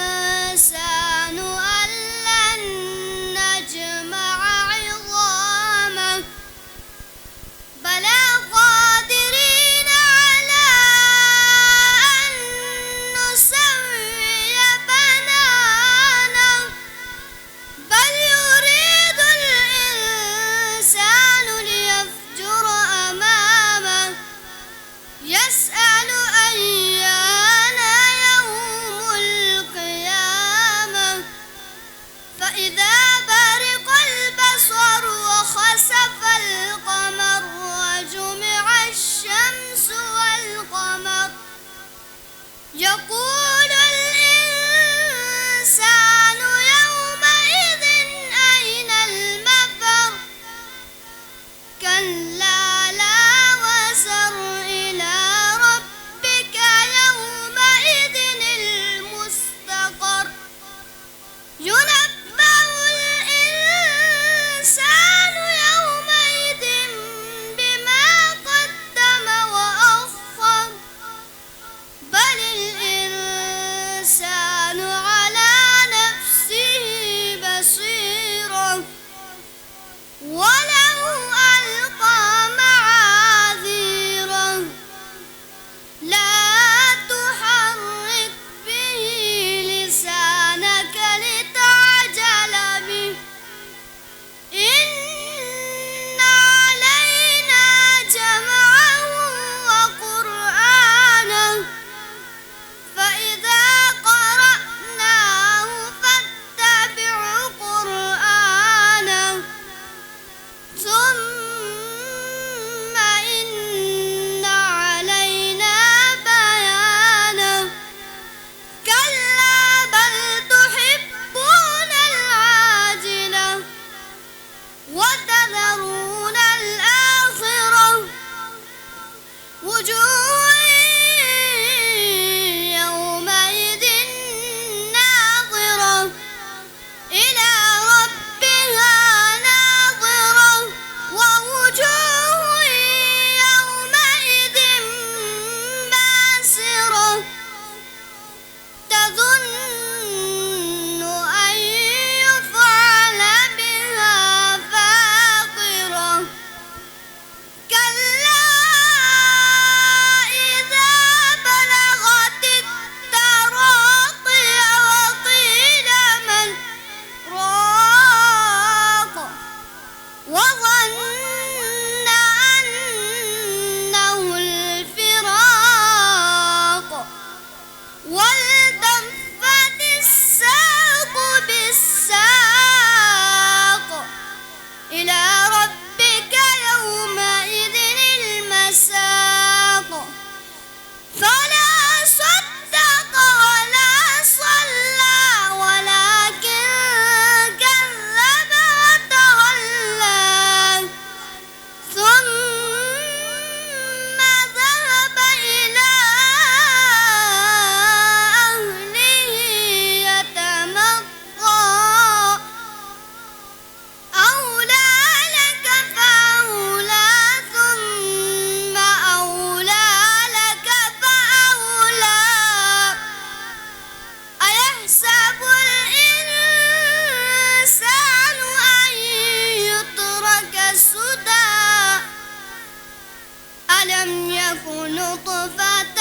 الإنسان أن لن نجمع عظامه بلى قادرين على أن نسوي بنانه بل يريد الإنسان ليفجر أمامه يسأل أيان يوم القيامة فإذا برق البصر وخسف القمر وجمع الشمس والقمر يقول الإنسان يومئذ أين المفر كلا لا وزر إلى ربك يومئذ المستقر ينبأ الإنسان يومئذ بما قدم وأخر بل الإنسان على نفسه بصيرة ولو ألقى معاذيره لا تحرك به لسانك لتعجل به إن علينا جمعه وقرآنه فإذا قرأناه فاتبع قرآنه ثم إن علينا بيانه كلا بل تحبون العاجلة وتذرون الآخرة وجوه يومئذ ناظرة إلى ربها ناظرة ووجوه يومئذ باسرة تظن أن يفعل بها فاقرة كلا إذا بلغت التراقي وقيل من راق وظن أنه الفراق والتفت الساق بالساق إلى ربك يومئذ المساق فلا صدق ولا صلى ولكن كذب وتولى ثم ذهب إلى أهله يتمطى أولى لك فأولى ثم أولى لك فأولى أيحسب الإنسان أن يترك سدى ألم يك نطفة